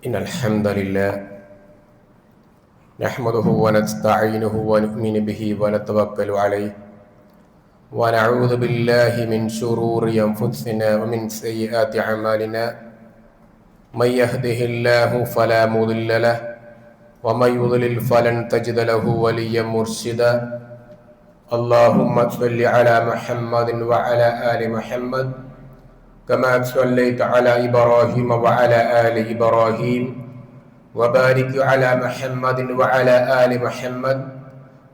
إن الحمد لله نحمده ونستعينه ونؤمن به ونتوكل عليه ونعوذ بالله من شرور أنفسنا ومن سيئات أعمالنا من يهده الله فلا مضل له ومن يضلل فلن تجد له وليا مرشدا اللهم صل على محمد وعلى آل محمد كما صليت على إبراهيم وعلى آل إبراهيم وبارك على محمد وعلى آل محمد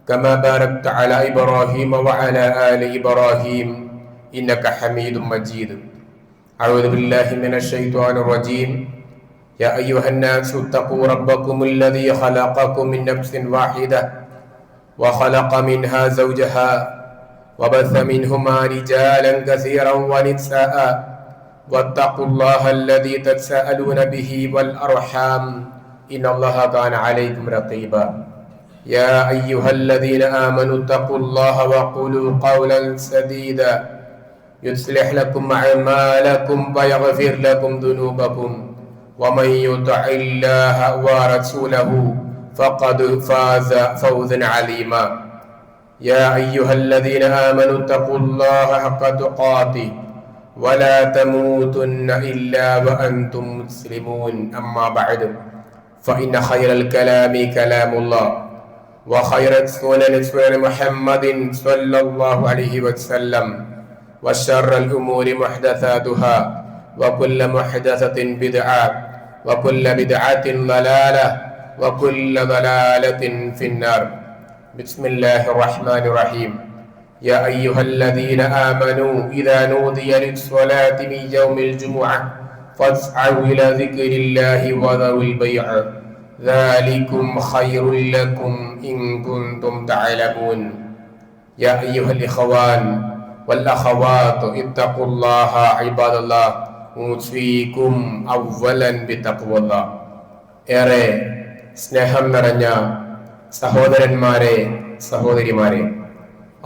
كما باركت على إبراهيم وعلى آل إبراهيم إنك حميد مجيد. أعوذ بالله من الشيطان الرجيم. يا أيها الناس اتقوا ربكم الذي خلقكم من نفس واحدة وخلق منها زوجها وبث منهما رجالا كثيرا ونساء واتقوا الله الذي تساءلون به والأرحام إن الله كان عليكم رقيبا. يا أيها الذين آمنوا اتقوا الله وقولوا قولا سديدا يصلح لكم أعمالكم ويغفر لكم ذنوبكم ومن يطع الله ورسوله فقد فاز فوزا عظيما. يا أيها الذين آمنوا اتقوا الله حق تقاته ولا تموتن إلا وأنتم مسلمون. أما بعد فإن خير الكلام كلام الله وخير السنن سنن محمد صلى الله عليه وسلم وشر الأمور محدثاتها وكل محدثة بدعة وكل بدعة ضلالة وكل ضلالة في النار. بسم الله الرحمن الرحيم. يا أيها الذين آمنوا إذا نودي للصلاة من يوم الجمعة فاسعوا إلى ذكر الله وذروا البيع ذلكم خير لكم إن كنتم تعلمون. يا أيها الإخوان والأخوات اتقوا الله عباد الله أوصيكم أولا بتقوى الله. ഏറെ സ്നേഹം നിറഞ്ഞ സഹോദരന്മാരെ സഹോദരിമാരെ,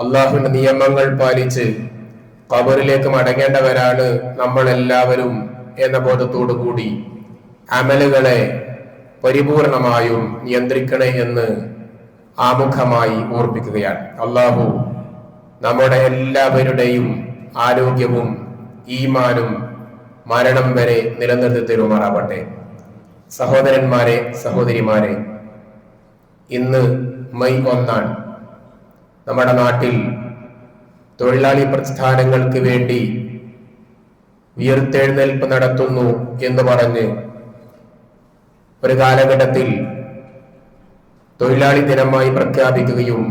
അള്ളാഹുവിന്റെ നിയമങ്ങൾ പാലിച്ച് ഖബറിലേക്ക് മടങ്ങേണ്ടവരാണ് നമ്മൾ എല്ലാവരും എന്ന ബോധത്തോടു കൂടി അമലുകളെ പരിപൂർണമായും നിയന്ത്രിക്കണേ എന്ന് ആമുഖമായി ഓർപ്പിക്കുകയാണ്. അള്ളാഹു നമ്മുടെ എല്ലാവരുടെയും ആരോഗ്യവും ഈമാനും മരണം വരെ നിലനിർത്തി തരുമാറാവട്ടെ. സഹോദരന്മാരെ സഹോദരിമാരെ, ഇന്ന് മെയ് 1 നമ്മുടെ നാട്ടിൽ തൊഴിലാളി പ്രസ്ഥാനങ്ങൾക്ക് വേണ്ടി ഉയർത്തെഴുന്നേൽപ്പ് നടത്തുന്നു എന്ന് പറഞ്ഞ് ഒരു കാലഘട്ടത്തിൽ തൊഴിലാളി ദിനമായി പ്രഖ്യാപിക്കുകയും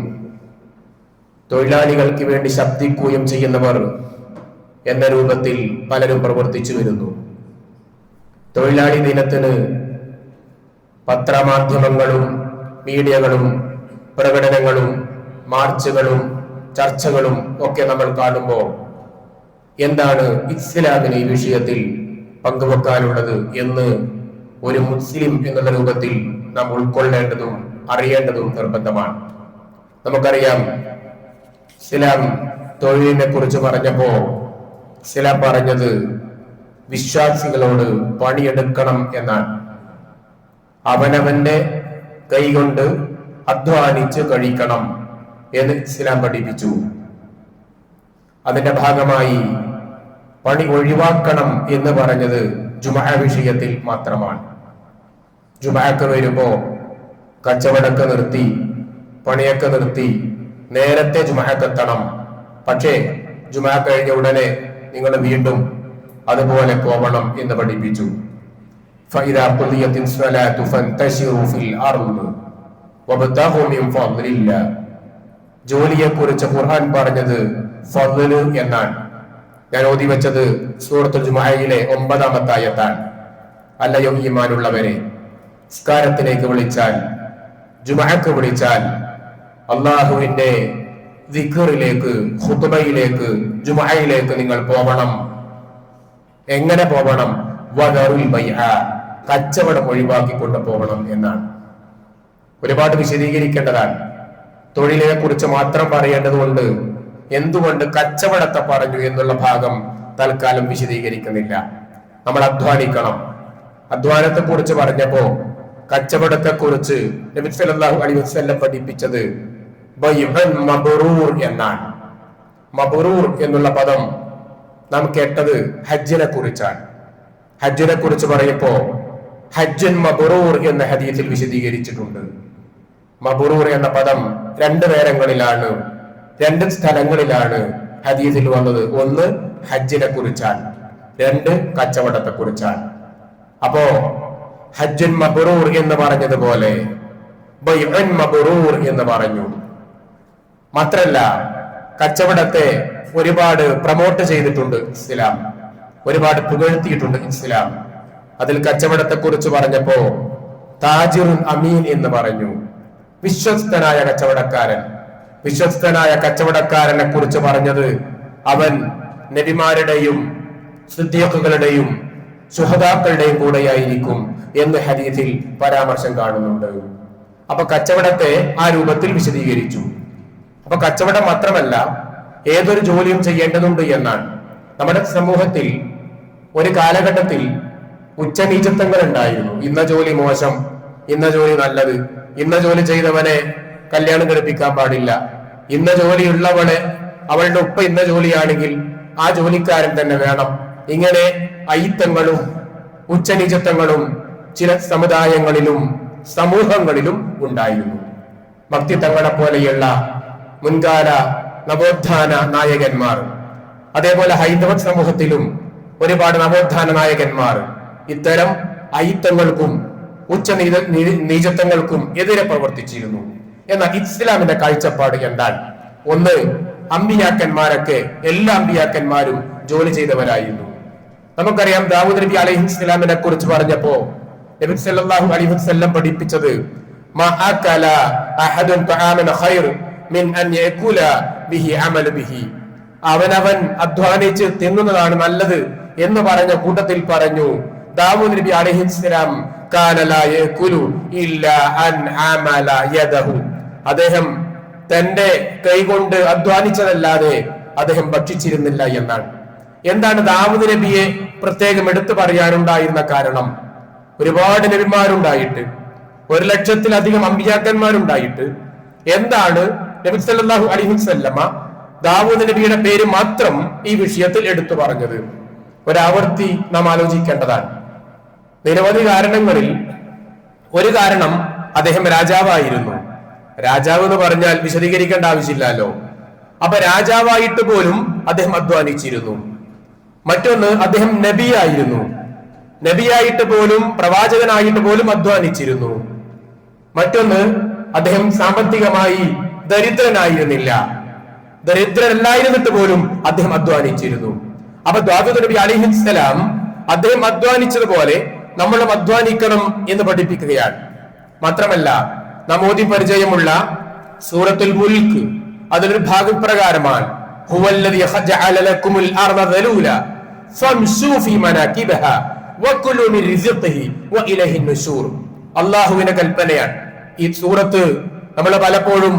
തൊഴിലാളികൾക്ക് വേണ്ടി ശബ്ദിക്കുകയും ചെയ്യുന്നവർ എന്ന രൂപത്തിൽ പലരും പ്രവർത്തിച്ചു വരുന്നു. തൊഴിലാളി ദിനത്തിന് പത്രമാധ്യമങ്ങളും മീഡിയകളും പ്രകടനങ്ങളും മാർച്ചുകളും ചർച്ചകളും ഒക്കെ നമ്മൾ കാണുമ്പോൾ എന്താണ് ഇസ്ലാമിന് ഈ വിഷയത്തിൽ പങ്കുവെക്കാനുള്ളത് എന്ന് ഒരു മുസ്ലിം എന്നുള്ള രൂപത്തിൽ നാം ഉൾക്കൊള്ളേണ്ടതും അറിയേണ്ടതും നിർബന്ധമാണ്. നമുക്കറിയാം, ഇസ്ലാം തൊഴിലിനെ കുറിച്ച് പറഞ്ഞപ്പോ ഇസ്ലാം പറഞ്ഞത് വിശ്വാസികളോട് പണിയെടുക്കണം എന്നാണ്. അവനവന്റെ കൈകൊണ്ട് അധ്വാനിച്ച് കഴിക്കണം എന്ന് ഇസ്ലാം പഠിപ്പിച്ചു. അതിന്റെ ഭാഗമായി പണി ഒഴിവാക്കണം എന്ന് പറഞ്ഞത് ജുമുഅ വിഷയത്തിൽ മാത്രമാണ്. ജുമുഅക്ക് വരുമ്പോ കച്ചവടമൊക്കെ നിർത്തി പണിയൊക്കെ നിർത്തി നേരത്തെ ജുമുഅക്കെത്തണം. പക്ഷേ ജുമുഅ കഴിഞ്ഞ ഉടനെ നിങ്ങൾ വീണ്ടും അതുപോലെ പോകണം എന്ന് പഠിപ്പിച്ചു. ഫഇദാ ഖുദിയത്തിസ് സ്വലാത്തു ഫന്തശിറു ഫിൽ അർദ് വബ്തഗു മിൻ ഫദ്ലില്ലാഹ്. ജോലിയെ കുറിച്ച് ഖുർആൻ പറഞ്ഞത് ഫദ്ല് എന്നാണ്. ഞാൻ ഓതി വെച്ചത് സൂറത്തുൽ ജുമുഅയിലെ 9-ാമത്തെ ആയത്താണ്. അല്ലയോ ഈമാനുള്ളവരെ, നിസ്കാരത്തിലേക്ക് വിളിച്ചാൽ, ജുമുഅക്ക് വിളിച്ചാൽ, അല്ലാഹുവിന്റെ ദിക്റിലേക്ക്, ഖുതുബയിലേക്ക്, ജുമുഅയിലേക്ക് നിങ്ങൾ പോകണം. എങ്ങനെ പോകണം? വദറുൽ ബൈഅ, കച്ചവടം ഒഴിവാക്കിക്കൊണ്ട് പോകണം എന്നാണ്. ഒരുപാട് വിശദീകരിക്കേണ്ടതാണ്. തൊഴിലിനെ കുറിച്ച് മാത്രം പറയേണ്ടതുകൊണ്ട് എന്തുകൊണ്ട് കച്ചവടത്തെ പറഞ്ഞു എന്നുള്ള ഭാഗം തൽക്കാലം വിശദീകരിക്കുന്നില്ല. നമ്മൾ അധ്വാനിക്കണം. അധ്വാനത്തെ കുറിച്ച് പറഞ്ഞപ്പോ കച്ചവടത്തെ കുറിച്ച് നബി സല്ലല്ലാഹു അലൈഹി വസല്ലം പഠിപ്പിച്ചത് ബൈഉൻ മബ്റൂർ എന്നാണ്. മബ്റൂർ എന്നുള്ള പദം നാം കേട്ടത് ഹജ്ജിനെ കുറിച്ചാണ്. ഹജ്ജിനെ കുറിച്ച് പറയപ്പോ ഹജ്ജുൻ മബ്റൂർ എന്ന ഹദീസിൽ വിശദീകരിച്ചിട്ടുണ്ട്. മബ്റൂർ എന്ന പദം 2 നേരങ്ങളിലാണ്, 2 സ്ഥലങ്ങളിലാണ് ഹദീസിൽ വന്നത്. ഒന്ന് ഹജ്ജിനെ കുറിച്ചാണ്, 2 കച്ചവടത്തെ കുറിച്ചാണ്. അപ്പോ ഹജ്ജുൻ മബ്റൂർ എന്ന് പറഞ്ഞതുപോലെ ബൈഉൻ മബ്റൂർ എന്ന് പറഞ്ഞു. മാത്രല്ല കച്ചവടത്തെ ഒരുപാട് പ്രൊമോട്ട് ചെയ്തിട്ടുണ്ട് ഇസ്ലാം, ഒരുപാട് പുകഴ്ത്തിയിട്ടുണ്ട് ഇസ്ലാം. അതിൽ കച്ചവടത്തെ കുറിച്ച് പറഞ്ഞപ്പോ താജിറുൻ അമീൻ എന്ന് പറഞ്ഞു. വിശ്വസ്തനായ കച്ചവടക്കാരൻ. വിശ്വസ്തനായ കച്ചവടക്കാരനെ കുറിച്ച് പറഞ്ഞത് അവൻ നബിമാരുടെയും സിദ്ദീഖുകളുടെയും ശുഹദാക്കളുടെയും കൂടെയായിരിക്കും എന്ന് ഹദീസിൽ പരാമർശം കാണുന്നുണ്ട്. അപ്പൊ കച്ചവടത്തെ ആ രൂപത്തിൽ വിശദീകരിച്ചു. അപ്പൊ കച്ചവടം മാത്രമല്ല, ഏതൊരു ജോലിയും ചെയ്യേണ്ടതുണ്ട് എന്നാണ്. നമ്മുടെ സമൂഹത്തിൽ ഒരു കാലഘട്ടത്തിൽ ഉച്ചനീചത്വങ്ങൾ ഉണ്ടായിരുന്നു. ഇന്ന ജോലി മോശം, ഇന്ന ജോലി നല്ലത്, ഇന്ന ജോലി ചെയ്തവനെ കല്യാണം കഴിപ്പിക്കാൻ പാടില്ല, ഇന്ന ജോലിയുള്ളവളെ അവളുടെ ഉപ്പ ഇന്ന ജോലിയാണെങ്കിൽ ആ ജോലിക്കാരൻ തന്നെ വേണം. ഇങ്ങനെ അയിത്തങ്ങളും ഉച്ചനീചത്വങ്ങളും ചില സമുദായങ്ങളിലും സമൂഹങ്ങളിലും ഉണ്ടായിരുന്നു. ഭക്തിത്തങ്ങളെ പോലെയുള്ള മുൻകാല നവോത്ഥാന നായകന്മാർ, അതേപോലെ ഹൈന്ദവ സമൂഹത്തിലും ഒരുപാട് നവോത്ഥാന നായകന്മാർ ഇത്തരം അയിത്തങ്ങൾക്കും നീചത്വങ്ങൾക്കും എതിരെ പ്രവർത്തിച്ചിരുന്നു. എന്നാൽ ഇസ്ലാമിന്റെ കാഴ്ചപ്പാട് എന്താണ്? ഒന്ന്, അമ്പിയാക്കന്മാരൊക്കെ എല്ലാ അമ്പിയാക്കന്മാരും ജോലി ചെയ്തവരായിരുന്നു. നമുക്കറിയാം ദാവൂദ് നബി അലൈഹിസ്സലാമിനെ കുറിച്ച് പറഞ്ഞപ്പോ നബി സല്ലല്ലാഹു അലൈഹി വസല്ലം പഠിപ്പിച്ചത് മാ അകല അഹദുൻ തആമൻ ഖൈർ മിൻ അൻ യഅകുല ബിഹി അമല ബിഹി, അവനവൻ അധ്വാനിച്ച് തിന്നുന്നതാണ് നല്ലത് എന്ന് പറഞ്ഞ കൂട്ടത്തിൽ പറഞ്ഞു ദാവൂദ് നബി അലൈഹിസ്സലാം കാന ലാ യഅകുലു ഇല്ലാ അൻ അമല യദഹു, അദ്ദേഹം തന്റെ കൈകൊണ്ട് അധ്വാനിച്ചതല്ലാതെ അദ്ദേഹം ഭക്ഷിച്ചിരുന്നില്ല എന്നാണ്. എന്താണ് ദാവൂദ് നബിയെ പ്രത്യേകം എടുത്തു പറയാനുണ്ടായിരുന്ന കാരണം? ഒരുപാട് നബിമാരുണ്ടായിട്ട്, 1,00,000-ലധികം അമ്പിയാക്കന്മാരുണ്ടായിട്ട് എന്താണ് നബി സല്ലല്ലാഹു അലൈഹി വസല്ലമ ദാവൂദ് നബിയുടെ പേര് മാത്രം ഈ വിഷയത്തിൽ എടുത്തു പറഞ്ഞത്? ഒരാവർത്തി നാം ആലോചിക്കേണ്ടതാണ്. നിരവധി കാരണങ്ങളിൽ ഒരു കാരണം അദ്ദേഹം രാജാവായിരുന്നു. രാജാവ് എന്ന് പറഞ്ഞാൽ വിശദീകരിക്കേണ്ട ആവശ്യമില്ലല്ലോ. അപ്പൊ രാജാവായിട്ട് പോലും അദ്ദേഹം അധ്വാനിച്ചിരുന്നു. മറ്റൊന്ന്, അദ്ദേഹം നബിയായിരുന്നു. നബിയായിട്ട് പോലും പ്രവാചകനായിട്ട് പോലും അധ്വാനിച്ചിരുന്നു. മറ്റൊന്ന്, അദ്ദേഹം സാമ്പത്തികമായി ദരിദ്രനായിരുന്നില്ല. ദരിദ്രനല്ലായിരുന്നിട്ട് പോലും അദ്ദേഹം അധ്വാനിച്ചിരുന്നു. അപ്പൊ ദാവൂദ് നബി അലൈഹിസ്സലാം അദ്ദേഹം അധ്വാനിച്ചതുപോലെ നമ്മളും അധ്വാനിക്കണം എന്ന് പഠിപ്പിക്കുകയാണ്. മാത്രമല്ല, നാം ഓതി പരിചയമുള്ള സൂറത്തുൽ മുൽക്ക് അതിലൊരു ഭാഗപ്രകാരമാണ് ഹുവല്ലദീ ഖജഅല ലക്കുമുൽ അർദ ദലൂല ഫംശൂ ഫീ മനാകിബഹാ വകുലൂ മിൻ റിസ്ഖിഹി വഇലൈഹിൻ നുശൂർ. അല്ലാഹുവിന്റെ കൽപ്പനയാണ്. ഈ സൂറത്ത് നമ്മൾ പലപ്പോഴും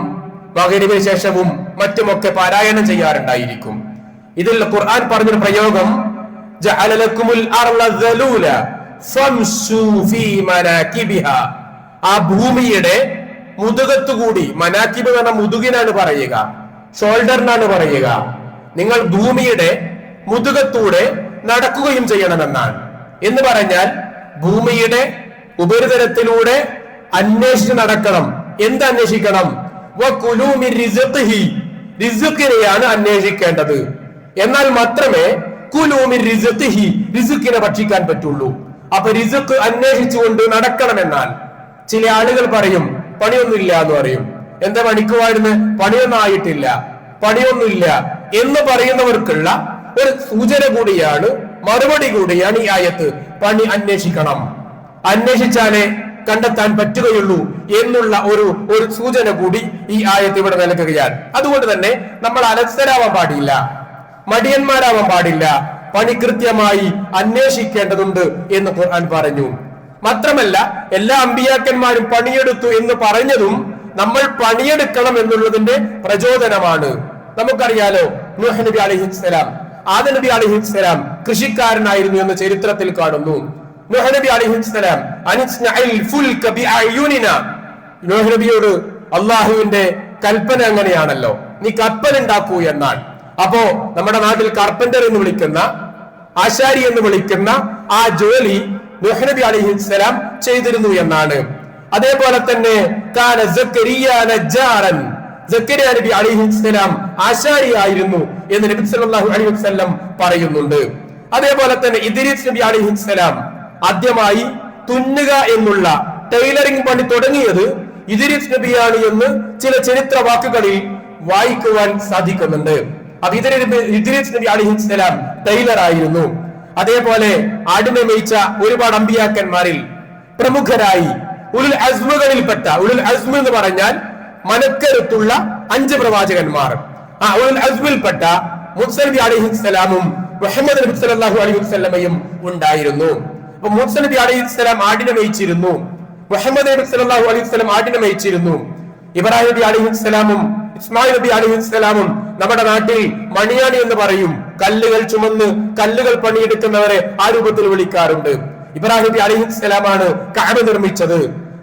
മഗ്‌രിബിന് ശേഷവും മറ്റുമൊക്കെ പാരായണം ചെയ്യാറുണ്ടായിരിക്കും. ഇതിൽ ഖുർആൻ പറഞ്ഞൊരു പ്രയോഗം ജഅല ലക്കുമുൽ അർദ ദലൂല ഫംശൂ ഫീ മനാകിബഹാ, ആ ഭൂമിയുടെ മുതുകത്തുകൂടി, മനാക്കിബ് എന്ന മുതുകിനാണ് പറയുക, ഷോൾഡറിനാണ് പറയുക, നിങ്ങൾ ഭൂമിയുടെ മുതുകത്തൂടെ നടക്കുകയും ചെയ്യണമെന്നാണ്. എന്ന് പറഞ്ഞാൽ ഭൂമിയുടെ ഉപരിതലത്തിലൂടെ അന്വേഷിച്ച് നടക്കണം. എന്ത് അന്വേഷിക്കണം? വകുലൂ മിൻ റിസ്ഖിഹി, റിസ്ഖിനെയാണ് അന്വേഷിക്കേണ്ടത്. എന്നാൽ മാത്രമേ കുലൂ മിൻ റിസ്ഖിഹി, റിസ്ഖിനെ ഭക്ഷിക്കാൻ പറ്റുള്ളൂ. അപ്പൊ റിസ്ഖ് അന്വേഷിച്ചുകൊണ്ട് നടക്കണമെന്നാൽ ചില ആളുകൾ പറയും പണിയൊന്നുമില്ല എന്ന് പറയും. എന്താ പണിക്കുവായിരുന്നു? പണിയൊന്നും ആയിട്ടില്ല, പണിയൊന്നുമില്ല എന്ന് പറയുന്നവർക്കുള്ള ഒരു സൂചന കൂടിയാണ്, മറുപടി കൂടിയാണ് ഈ ആയത്ത്. പണി അന്വേഷിക്കണം, അന്വേഷിച്ചാലേ കണ്ടെത്താൻ പറ്റുകയുള്ളൂ എന്നുള്ള ഒരു സൂചന കൂടി ഈ ആയത്ത് ഇവിടെ നൽകുകയാണ്. അതുകൊണ്ട് തന്നെ നമ്മൾ അലസരാവാൻ പാടില്ല, മടിയന്മാരാവാൻ പാടില്ല, പണി കൃത്യമായി അന്വേഷിക്കേണ്ടതുണ്ട് എന്ന് ഖുർആൻ പറഞ്ഞു. മാത്രമല്ല, എല്ലാ അമ്പിയാക്കന്മാരും പണിയെടുത്തു എന്ന് പറഞ്ഞതും നമ്മൾ പണിയെടുക്കണം എന്നുള്ളതിന്റെ പ്രചോദനമാണ്. നമുക്കറിയാലോ, നൂഹ് നബി അലൈഹിസ്സലാം, ആദം നബി അലൈഹിസ്സലാം കൃഷിക്കാരനായിരുന്നു എന്ന് ചരിത്രത്തിൽ കാണുന്നു. നൂഹ് നബി അലൈഹിസ്സലാം അനിസ്നഇൽ ഫുൽക ബിഅയുനിനാ, നൂഹ് നബിയോട് അള്ളാഹുവിന്റെ കൽപ്പന അങ്ങനെയാണല്ലോ, നീ കപ്പൽ ഉണ്ടാക്കൂ എന്നാണ്. അപ്പോ നമ്മുടെ നാട്ടിൽ കാർപ്പന്റർ എന്ന് വിളിക്കുന്ന, ആശാരി എന്ന് വിളിക്കുന്ന ആ ജോലി നൂഹ് നബി അലൈഹിസ്സലാം ചെയ്തിരുന്നു എന്നാണ്. അതേപോലെ തന്നെ കാന സക്കരിയ നജ്ജാറൻ, സക്കരിയ നബി അലൈഹിസ്സലാം ആശാരിയായിരുന്നു എന്ന് നബി സല്ലല്ലാഹു അലൈഹി വസല്ലം പറയുന്നുണ്ട്. അതേപോലെ തന്നെ ഇദ്രീസ് നബി അലൈഹിസ്സലാം ആദ്യമായി തുന്നുക എന്നുള്ള ടൈലറിംഗ് പണി തുടങ്ങിയത് ഇദ്രീസ് നബിയാണ് എന്ന് ചില ചരിത്ര വാക്കുകളിൽ വായിക്കുവാൻ സാധിക്കുന്നുണ്ട്. അപ്പൊ ഇദ്രീസ് നബി അലൈഹിസ്സലാം ടൈലർ ആയിരുന്നു. അതേപോലെ ആടിനെ മേയിച്ച ഒരുപാട് അമ്പിയാക്കന്മാരിൽ പ്രമുഖരായി ഉലുൽ അസ്മുകളിൽപ്പെട്ട, ഉലുൽ അസ്മ എന്ന് പറഞ്ഞാൽ മനക്കരുത്തുള്ള 5 പ്രവാചകന്മാർ, ആ ഉലുൽ അസ്മിൽപ്പെട്ട മൂസ നബി അലൈഹിസ്സലാമും മുഹമ്മദ് നബി സല്ലല്ലാഹു അലൈഹി വസല്ലമയും ഉണ്ടായിരുന്നു. അപ്പൊ മൂസ നബി അലൈഹിസ്സലാം ആടിനെ മേയിച്ചിരുന്നു, മുഹമ്മദ് നബി സല്ലല്ലാഹു അലൈഹി വസല്ലം ആടിനെ മേയിച്ചിരുന്നു. ഇബ്രാഹിം നബി അലൈഹിസ്സലാമും ഇസ്മായിൽ നബി അലൈഹിസ്സലാമും നമ്മുടെ നാട്ടിൽ മണിയാണി എന്ന് പറയും, കല്ലുകൾ ചുമന്ന് കല്ലുകൾ പണിയെടുക്കുന്നവരെ ആ രൂപത്തിൽ വിളിക്കാറുണ്ട്. ഇബ്രാഹിം നബി അലൈഹിസ്സലാമാണ് കഅബ നിർമ്മിച്ചത്.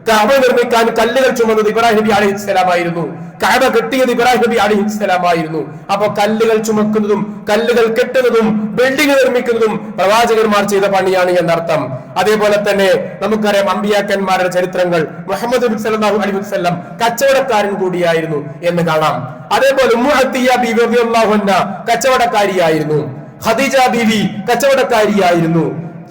കഅബ നിർമ്മിക്കാൻ കല്ലുകൾ ചുമന്നത് ഇബ്രാഹിം നബി അലൈഹിസ്സലാമായിരുന്നു. കഅബ കെട്ടിയത് ഇബ്രാഹിം നബി അലൈഹിസ്സലാമായിരുന്നു. അപ്പൊ കല്ലുകൾ ചുമക്കുന്നതും കല്ലുകൾ കെട്ടുന്നതും ബിൽഡിംഗ് നിർമ്മിക്കുന്നതും പ്രവാചകന്മാർ ചെയ്ത പണിയാണ് എന്നർത്ഥം. അതേപോലെ തന്നെ നമുക്കറിയാം അമ്പിയാക്കന്മാരുടെ ചരിത്രങ്ങൾ. മുഹമ്മദ് നബി സല്ലല്ലാഹു അലൈഹി വസല്ലം കച്ചവടക്കാരൻ കൂടിയായിരുന്നു എന്ന് കാണാം. അതേപോലെ ഉമ്മു അത്തിയ ബീവി റളിയല്ലാഹു അൻഹാ കച്ചവടക്കാരിയായിരുന്നു. ഖദീജ ബീവി കച്ചവടക്കാരിയായിരുന്നു.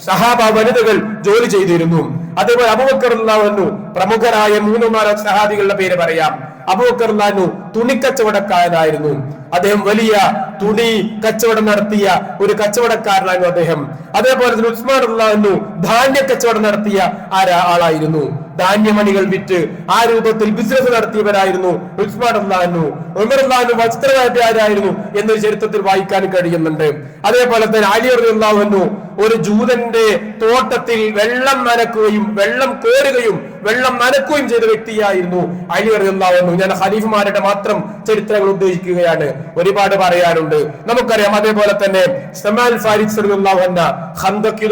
സഹാബ വനിതകൾ ജോലി ചെയ്തിരുന്നു. അതേപോലെ അബൂബക്കർ റളിയല്ലാഹു അൻഹു, പ്രമുഖരായ 3-4 സഹാബികളുടെ പേര് പറയാം. അബൂബക്കർ റളിയല്ലാഹു അൻഹു തുണിക്കച്ചവടക്കാരനായിരുന്നു. അദ്ദേഹം വലിയ തുണി കച്ചവടം നടത്തിയ ഒരു കച്ചവടക്കാരനായിരുന്നു അദ്ദേഹം. അതേപോലെ തന്നെ ഉസ്മാൻ റളിയല്ലാഹു അൻഹു ധാന്യ കച്ചവടം നടത്തിയ ആളായിരുന്നു. ധാന്യമണികൾ വിറ്റ് ആ രൂപത്തിൽ ബിസിനസ് നടത്തിയവരായിരുന്നു ഉസ്മാൻ റളിയല്ലാഹു അൻഹു. ഉമർ റളിയല്ലാഹു അൻഹു വസ്ത്രവ്യാപാരിയായിരുന്നു എന്നൊരു ചരിത്രത്തിൽ വായിക്കാൻ കഴിയുന്നുണ്ട്. അതേപോലെ തന്നെ അലി റളിയല്ലാഹു അൻഹു ഒരു ജൂതന്റെ തോട്ടത്തിൽ വെള്ളം നനക്കുകയും വെള്ളം കോരുകയും വെള്ളം നനക്കുകയും ചെയ്ത വ്യക്തിയായിരുന്നു അലി റളിയല്ലാഹു അൻഹു. ഞാൻ ഖലീഫമാരുടെ മാത്രം ചരിത്രങ്ങൾ ഉദ്ദേശിക്കുകയാണ്, ഒരുപാട് പറയാനുണ്ട് നമുക്കറിയാം. അതേപോലെ തന്നെ സൽമാൻ ഫാരിസി റളിയല്ലാഹു അൻഹു ഖന്തക്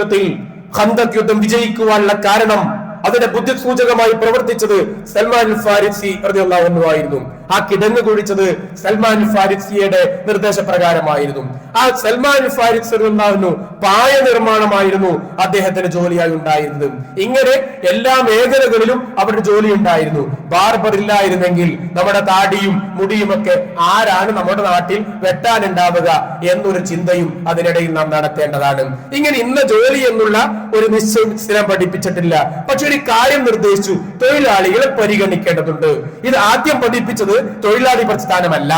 യുദ്ധം വിജയിക്കുവാനുള്ള കാരണം, അതിന്റെ ബുദ്ധിസൂചകമായി പ്രവർത്തിച്ചത് സൽമാൻ ഫാരിസി റളിയല്ലാഹു അൻഹു ആയിരുന്നു. ആ കിടങ്ങ് കുഴിച്ചത് സൽമാൻ ഫാരിസിയുടെ നിർദ്ദേശപ്രകാരമായിരുന്നു. ആ സൽമാൻ ഫാരിസി റളിയല്ലാഹു അൻഹു പായ നിർമ്മാണമായിരുന്നു അദ്ദേഹത്തിന് ജോലിയായി ഉണ്ടായിരുന്നത്. ഇങ്ങനെ എല്ലാ മേഖലകളിലും അവരുടെ ജോലി ഉണ്ടായിരുന്നു. ബാർബർ ഇല്ലായിരുന്നെങ്കിൽ നമ്മുടെ താടിയും മുടിയുമൊക്കെ ആരാണ് നമ്മുടെ നാട്ടിൽ വെട്ടാനുണ്ടാവുക എന്നൊരു ചിന്തയും അതിനിടയിൽ നാം നടത്തേണ്ടതാണ്. ഇങ്ങനെ ഇന്ന ജോലി എന്നുള്ള ഒരു നിശ്ചയം ഇസ്ലാം പഠിപ്പിച്ചിട്ടില്ല. പക്ഷെ ഒരു കാര്യം നിർദ്ദേശിച്ചു, തൊഴിലാളികളെ പരിഗണിക്കേണ്ടതുണ്ട്. ഇത് ആദ്യം പഠിപ്പിച്ചത് തൊഴിലാളി പ്രസ്ഥാനമല്ല,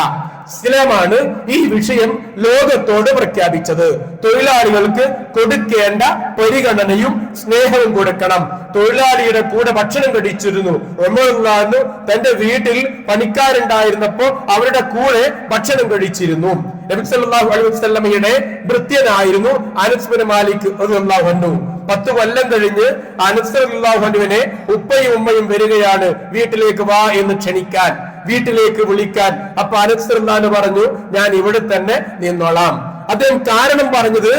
ഇസ്ലാമാണ് ഈ വിഷയം ലോകത്തോട് പ്രഖ്യാപിച്ചത്. തൊഴിലാളികൾക്ക് കൊടുക്കേണ്ട പരിഗണനയും സ്നേഹവും കൊടുക്കണം. തൊഴിലാളിയുടെ കൂടെ ഭക്ഷണം കഴിച്ചിരുന്നു ഉമർ റളിയല്ലാഹു അൻഹു. തന്റെ വീട്ടിൽ പണിക്കാരുണ്ടായിരുന്നപ്പോ അവരുടെ കൂടെ ഭക്ഷണം കഴിച്ചിരുന്നു. നബി സല്ലല്ലാഹു അലൈഹി വസല്ലമയുടെ ഭൃത്യനായിരുന്നു അനസ് ബിൻ മാലിക് റളിയല്ലാഹു അൻഹു. 10 കൊല്ലം കഴിഞ്ഞ് അനസ് റളിയല്ലാഹു അൻഹുവിനെ ഉപ്പയും ഉമ്മയും വരികയാണ് വീട്ടിലേക്ക് വാ എന്ന് ക്ഷണിക്കാൻ, വീട്ടിലേക്ക് വിളിക്കാൻ. അപ്പൊ അനസ് റളിയല്ലാഹു അൻഹു പറഞ്ഞു, ഞാൻ ഇവിടെ തന്നെ നിന്നോളാം. അദ്ദേഹം കാരണം പറഞ്ഞത്,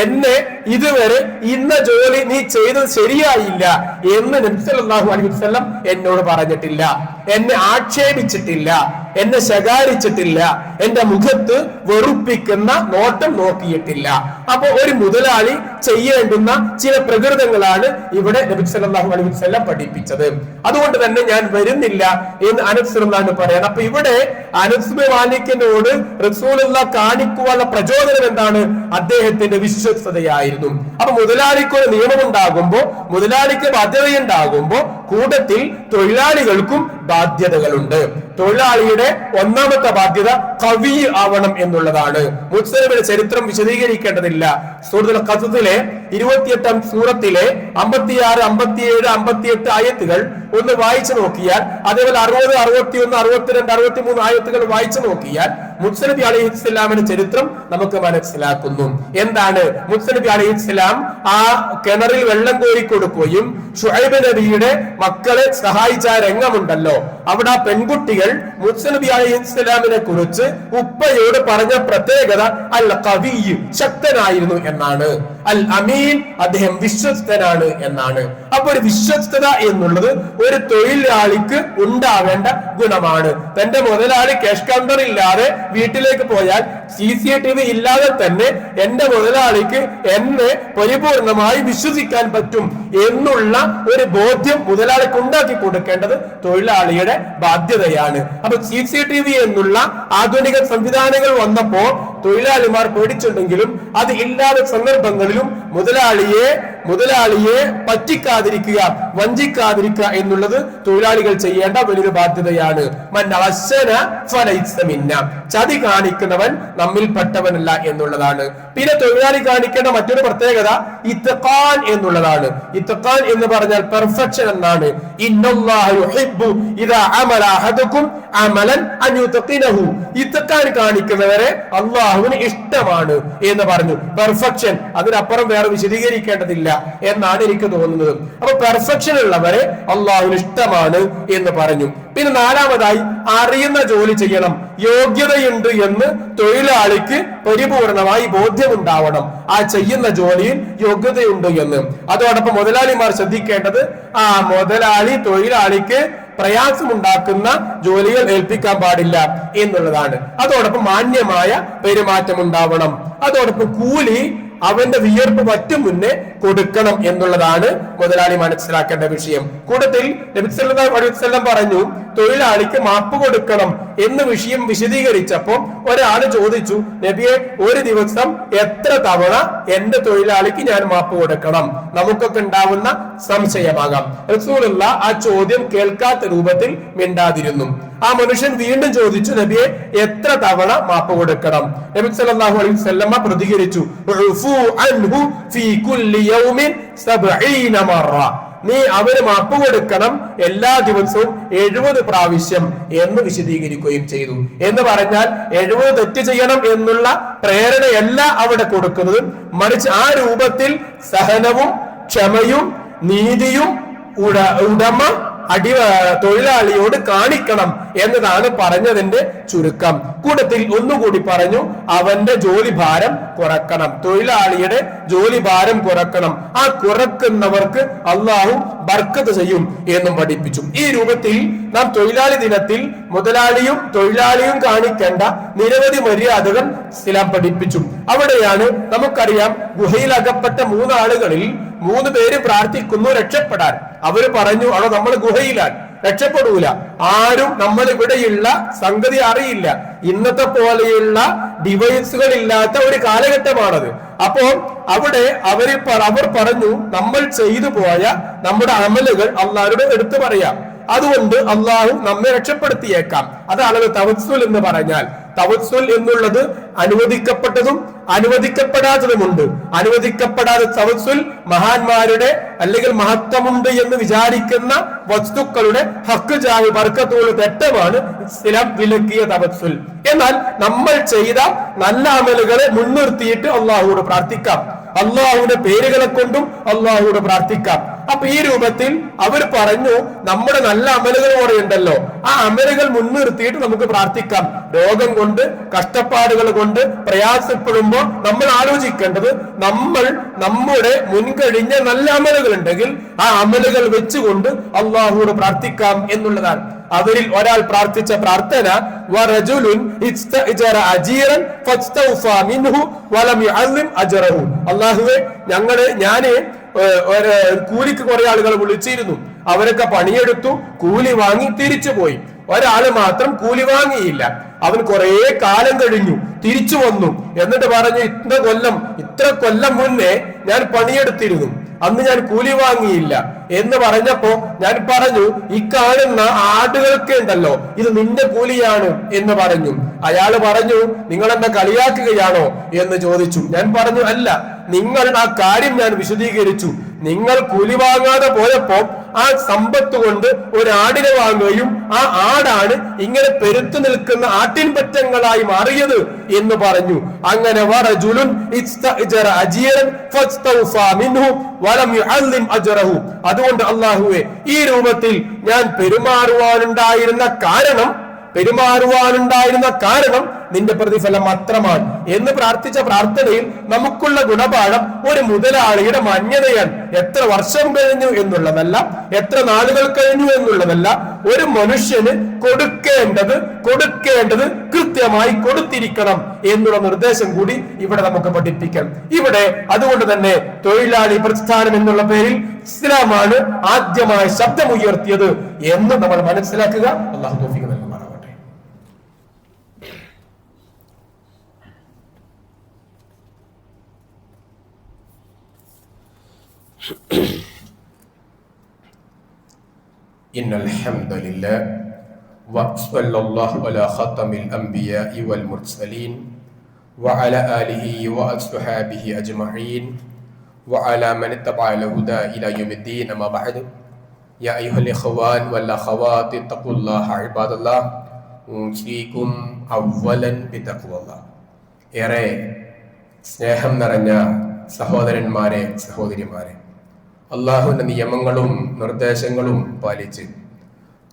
എന്നെ ഇതുവരെ ഇന്ന ജോലി നീ ചെയ്തത് ശരിയായില്ല എന്ന് നബി സല്ലല്ലാഹു അലൈഹി വസല്ലം എന്നോട് പറഞ്ഞിട്ടില്ല, എന്നെ ആക്ഷേപിച്ചിട്ടില്ല, എന്നെ ശകാരിച്ചിട്ടില്ല, എന്റെ മുഖത്ത് വെറുപ്പിക്കുന്ന നോട്ടം നോക്കിയിട്ടില്ല. അപ്പൊ ഒരു മുതലാളി ചെയ്യേണ്ടുന്ന ചില പ്രകൃതങ്ങളാണ് ഇവിടെ നബി സല്ലല്ലാഹു അലൈഹി വസല്ലം പഠിപ്പിച്ചത്. അതുകൊണ്ട് തന്നെ ഞാൻ വരുന്നില്ല എന്ന് അനസ് റളിയല്ലാഹു അൻഹു പറയാണ്. അപ്പൊ ഇവിടെ അനസ് ബിൻ മാലിക്കിനോട് റസൂലുള്ളാഹി കാണിക്കുവാനുള്ള പ്രചോദനം എന്താണ്? അദ്ദേഹത്തിന്റെ വിശ്വസ്തതയായിരുന്നു. അപ്പൊ മുതലാളിക്ക് ഒരു നിയമമുണ്ടാകുമ്പോ, മുതലാളിക്ക് ബാധ്യതയുണ്ടാകുമ്പോ കൂട്ടത്തിൽ തൊഴിലാളികൾക്കും ബാധ്യതകളുണ്ട്. തൊഴിലാളിയുടെ ഒന്നാമത്തെ ബാധ്യത കവി ആവണം എന്നുള്ളതാണ്. മുസ്ലിമിന്റെ ചരിത്രം വിശദീകരിക്കേണ്ടതില്ല. സൂറത്തുൽ ഖസസിലെ 28-ാം സൂറത്തിലെ 56, 57, 58 ആയത്തുകൾ ഒന്ന് വായിച്ചു നോക്കിയാൽ, അതേപോലെ 60, 61, 62, 63 ആയത്തുകൾ വായിച്ചു നോക്കിയാൽ മൂസ നബി അലൈഹിസ്സലാമിന്റെ ചരിത്രം നമുക്ക് മനസ്സിലാക്കുന്നു. എന്താണ് മൂസ നബി അലൈഹിസ്സലാം ആ കിണറിൽ വെള്ളം കോരി കൊടുക്കുകയും ഷുഐബ് നബിയുടെ മക്കളെ സഹായിച്ച രംഗമുണ്ടല്ലോ, അവിടെ ആ പെൺകുട്ടികൾ മൂസ നബി അലൈഹിസ്സലാമിനെ കുറിച്ച് ഉപ്പയോട് പറഞ്ഞ പ്രത്യേകത അൽ ഖവി, ശക്തനായിരുന്നു എന്നാണ്, അൽ അമീൻ, അദ്ദേഹം വിശ്വസ്തനാണ് എന്നാണ്. അപ്പൊ ഒരു വിശ്വസ്തത എന്നുള്ളത് ഒരു തൊഴിലാളിക്ക് ഉണ്ടാവേണ്ട ഗുണമാണ്. തന്റെ മുതലാളി ക്യാഷ് കൗണ്ടർ ഇല്ലാതെ വീട്ടിലേക്ക് പോയാൽ CCTV ഇല്ലാതെ തന്നെ എന്റെ മുതലാളിക്ക് എന്നെ പരിപൂർണമായി വിശ്വസിക്കാൻ പറ്റും എന്നുള്ള ഒരു ബോധ്യം മുതലാളിക്ക് ഉണ്ടാക്കി കൊടുക്കേണ്ടത് തൊഴിലാളിയുടെ ബാധ്യതയാണ്. അപ്പൊ CCTV എന്നുള്ള ആധുനിക സംവിധാനങ്ങൾ വന്നപ്പോ തൊഴിലാളിമാർ പേടിച്ചിട്ടുണ്ടെങ്കിലും അത് ഇല്ലാത്ത സന്ദർഭങ്ങളിലും മുതലാളിയെ പറ്റിക്കാതിരിക്കുക, വഞ്ചിക്കാതിരിക്കുക എന്നുള്ളത് തൊഴിലാളികൾ ചെയ്യേണ്ട വലിയൊരു ബാധ്യതയാണ്. ചതി കാണിക്കുന്നവൻ നമ്മിൽപ്പെട്ടവനല്ല എന്നുള്ളതാണ്. പിന്നെ തൊഴിലാളി കാണിക്കേണ്ട മറ്റൊരു പ്രത്യേകത ഇത്ഖാൻ എന്നുള്ളതാണ്. ഇത്ഖാൻ എന്ന് പറഞ്ഞാൽ പെർഫെക്ഷൻ എന്നാണ്. ഇത്ഖാൻ കാണിക്കുന്നവരെ അള്ളാഹുവിന് ഇഷ്ടമാണ് എന്ന് പറഞ്ഞു. പെർഫെക്ഷൻ, അതിനപ്പുറം വേറെ വിശദീകരിക്കേണ്ടതില്ല എന്നാണ് എനിക്ക് തോന്നുന്നത്. അപ്പൊ പെർഫെക്ഷൻ ഉള്ളവരെ അള്ളാഹുവിന് ഇഷ്ടമാണ് എന്ന് പറഞ്ഞു. പിന്നെ നാലാമതായി അറിയുന്ന ജോലി ചെയ്യണം. യോഗ്യതയുണ്ട് എന്ന് തൊഴിലാളിക്ക് പരിപൂർണമായി ബോധ്യമുണ്ടാവണം, ആ ചെയ്യുന്ന ജോലിയിൽ യോഗ്യതയുണ്ട് എന്ന്. അതോടൊപ്പം മുതലാളിമാർ ശ്രദ്ധിക്കേണ്ടത് ആ മുതലാളി തൊഴിലാളിക്ക് പ്രയാസമുണ്ടാക്കുന്ന ജോലികൾ ഏൽപ്പിക്കാൻ പാടില്ല എന്നുള്ളതാണ്. അതോടൊപ്പം മാന്യമായ പെരുമാറ്റം ഉണ്ടാവണം. അതോടൊപ്പം കൂലി അവന്റെ വിയർപ്പ് പറ്റും മുന്നേ കൊടുക്കണം എന്നുള്ളതാണ് മുതലാളി മനസ്സിലാക്കേണ്ട വിഷയം. കൂട്ടത്തിൽ നബി സല്ലല്ലാഹു അലൈഹി വസല്ലം പറഞ്ഞു തൊഴിലാളിക്ക് മാപ്പ് കൊടുക്കണം എന്ന് വിഷയം വിശദീകരിച്ചപ്പോൾ ഒരാൾ ചോദിച്ചു, നബിയെ, ഒരു ദിവസം എത്ര തവണ എന്റെ തൊഴിലാളിക്ക് ഞാൻ മാപ്പ് കൊടുക്കണം? നമുക്കൊക്കെ ഉണ്ടാവുന്ന സംശയമാകാം. റസൂലുള്ള ആ ചോദ്യം കേൾക്കാത്ത രൂപത്തിൽ മിണ്ടാതിരുന്നു. ആ മനുഷ്യൻ വീണ്ടും ചോദിച്ചു, നബിയെ, എത്ര തവണ മാപ്പ് കൊടുക്കണം? നബി സല്ലല്ലാഹു അലൈഹി വസല്ലം പ്രതികരിച്ചു, അൻഹു ഫീ കുല്ലി യൗമിൻ 70 മറ. നീ അവന് മാപ്പ് കൊടുക്കണം എല്ലാ ദിവസവും 70 പ്രാവശ്യം എന്ന് വിശദീകരിക്കുകയും ചെയ്തു. എന്ന് പറഞ്ഞാൽ 70 തെറ്റ് ചെയ്യണം എന്നുള്ള പ്രേരണയല്ല അവിടെ കൊടുക്കുന്നത്, മറിച്ച് ആ രൂപത്തിൽ സഹനവും ക്ഷമയും നീതിയും ഉടമ തൊഴിലാളിയോട് കാണിക്കണം എന്നതാണ് പറഞ്ഞതിന്റെ ചുരുക്കം. കൂട്ടത്തിൽ ഒന്നുകൂടി പറഞ്ഞു, അവന്റെ ജോലി ഭാരം കുറക്കണം, തൊഴിലാളിയുടെ ജോലി ഭാരം കുറക്കണം. ആ കുറക്കുന്നവർക്ക് അള്ളാഹു ബർക്കത്ത് ചെയ്യും എന്നും പഠിപ്പിച്ചു. ഈ രൂപത്തിൽ നാം തൊഴിലാളി ദിനത്തിൽ മുതലാളിയും തൊഴിലാളിയും കാണിക്കേണ്ട നിരവധി മര്യാദകൾ ഇസ്ലാം പഠിപ്പിച്ചു. അവിടെയാണ് നമുക്കറിയാം, ഗുഹയിൽ അകപ്പെട്ട 3 ആളുകളിൽ 3 പേര് പ്രാർത്ഥിക്കുന്നു രക്ഷപ്പെടാൻ. അവര് പറഞ്ഞു, അവിടെ നമ്മൾ ഗുഹയിലാണ്, രക്ഷപ്പെടൂല, ആരും നമ്മൾ ഇവിടെയുള്ള സംഗതി അറിയില്ല. ഇന്നത്തെ പോലെയുള്ള ഡിവൈസുകൾ ഇല്ലാത്ത ഒരു കാലഘട്ടമാണത്. അപ്പോ അവിടെ അവർ പറഞ്ഞു, നമ്മൾ ചെയ്തു പോയ നമ്മുടെ അമലുകൾ അള്ളാഹുവിനോട് എടുത്തു പറയാം, അതുകൊണ്ട് അള്ളാഹു നമ്മെ രക്ഷപ്പെടുത്തിയേക്കാം. അതാണ് തവസ്സുൽ എന്ന് പറഞ്ഞാൽ. തവസ്സുൽ എന്നുള്ളത് അനുവദിക്കപ്പെട്ടതും അനുവദിക്കപ്പെടാത്തതുമുണ്ട്. അനുവദിക്കപ്പെടാത്ത തവസ്സുൽ മഹാന്മാരുടെ അല്ലെങ്കിൽ മഹത്വമുണ്ട് എന്ന് വിചാരിക്കുന്ന വസ്തുക്കളുടെ ഹക്ക് ജാഹി ബർക്കത്തുകൾ തെറ്റമാണ് ഇസ്ലാം വിലക്കിയ തവസ്സുൽ. എന്നാൽ നമ്മൾ ചെയ്ത നല്ല അമലുകളെ മുൻനിർത്തിയിട്ട് അള്ളാഹുവോട് പ്രാർത്ഥിക്കാം, അള്ളാഹുവിന്റെ പേരുകളെ കൊണ്ടും അള്ളാഹുവോട് പ്രാർത്ഥിക്കാം. അപ്പൊ ഈ രൂപത്തിൽ അവർ പറഞ്ഞു, നമ്മുടെ നല്ല അമലുകൾ കുറയുണ്ടല്ലോ, ആ അമലുകൾ മുൻനിർത്തിയിട്ട് നമുക്ക് പ്രാർത്ഥിക്കാം. രോഗം കൊണ്ട്, കഷ്ടപ്പാടുകൾ കൊണ്ട് പ്രയാസപ്പെടുമ്പോൾ നമ്മൾ ആലോചിക്കേണ്ടത്, നമ്മൾ നമ്മുടെ മുൻകഴിഞ്ഞ നല്ല അമലുകൾ ഉണ്ടെങ്കിൽ ആ അമലുകൾ വെച്ചുകൊണ്ട് അള്ളാഹുവോട് പ്രാർത്ഥിക്കാം എന്നുള്ളതാണ്. അവരിൽ ഒരാൾ പ്രാർത്ഥിച്ച പ്രാർത്ഥന, അള്ളാഹുവേ, ഞാന് കൂലിക്ക് കുറെ ആളുകൾ വിളിച്ചിരുന്നു, അവരൊക്കെ പണിയെടുത്തു, കൂലി വാങ്ങി തിരിച്ചു പോയി. ഒരാള് മാത്രം കൂലി വാങ്ങിയില്ല. അവൻ കുറെ കാലം കഴിഞ്ഞു തിരിച്ചു വന്നു, എന്നിട്ട് പറഞ്ഞു, ഇത്ര കൊല്ലം മുന്നേ ഞാൻ പണിയെടുത്തിരുന്നു, അന്ന് ഞാൻ കൂലി വാങ്ങിയില്ല എന്ന് പറഞ്ഞപ്പോ ഞാൻ പറഞ്ഞു, ഈ കാണുന്ന ആടുകൾക്ക് ഉണ്ടല്ലോ, ഇത് നിന്റെ കൂലിയാണ് എന്ന് പറഞ്ഞു. അയാള് പറഞ്ഞു, നിങ്ങൾ എന്നെ കളിയാക്കുകയാണോ എന്ന് ചോദിച്ചു. ഞാൻ പറഞ്ഞു, അല്ല, നിങ്ങൾ ആ കാര്യം ഞാൻ വിശദീകരിച്ചു. നിങ്ങൾ കൂലി വാങ്ങാതെ പോയപ്പോ ആ സമ്പത്ത് കൊണ്ട് ഒരു ആടിനെ വാങ്ങുകയും ആ ആടാണ് ഇങ്ങനെ പെരുത്തു നിൽക്കുന്ന ആട്ടിൻപറ്റങ്ങളായി മാറിയത് എന്ന് പറഞ്ഞു. അങ്ങനെ അതുകൊണ്ട് അല്ലാഹുവേ, ഈ രൂപത്തിൽ ഞാൻ പെരുമാറുവാനുണ്ടായിരുന്ന കാരണം നിന്റെ പ്രതിഫലം മാത്രമാണ് എന്ന് പ്രാർത്ഥിച്ച പ്രാർത്ഥനയിൽ നമുക്കുള്ള ഗുണപാഠം ഒരു മുതലാളിയുടെ മാന്യതയാണ്. എത്ര വർഷം കഴിഞ്ഞു എന്നുള്ളതല്ല, എത്ര നാളുകൾ കഴിഞ്ഞു എന്നുള്ളതല്ല, ഒരു മനുഷ്യന് കൊടുക്കേണ്ടത് കൃത്യമായി കൊടുത്തിരിക്കണം എന്നുള്ള നിർദ്ദേശം കൂടി ഇവിടെ നമുക്ക് പഠിപ്പിക്കാം. ഇവിടെ അതുകൊണ്ട് തന്നെ തൊഴിലാളി പ്രസ്ഥാനം എന്നുള്ള പേരിൽ ഇസ്ലാമാണ് ആദ്യമായി ശബ്ദമുയർത്തിയത് എന്ന് നമ്മൾ മനസ്സിലാക്കുക. അല്ലാഹു തൗഫീഖ് നൽകുമാറാവട്ടെ. ഇന്നൽ ഹംദലില്ലാഹ് വസല്ലല്ലാഹു അലാ ഖാതമിൽ അംബിയാഇ വൽ മുർസലീൻ വഅലാ ആലിഹി വഅസ്ഹാബിഹി അജ്മഈൻ വഅലാ മൻ ഇത്തബഅ ഹുദാ ഇലാ യൗമിദ്ദീൻ. അമ്മാ ബഅദ്. യാ അയ്യുഹൽ ഇഖ്വാൻ വൽ അഖവാതി തഖുല്ലാഹ ഇബാദല്ലാഹ് ഉൻസീകും അവ്വലൻ ബിതഖ്വല്ലാഹ്. ഏറെ സ്നേഹം നിറഞ്ഞ സഹോദരന്മാരെ, സഹോദരിമാരെ, അള്ളാഹുവിന്റെ നിയമങ്ങളും നിർദ്ദേശങ്ങളും പാലിച്ച്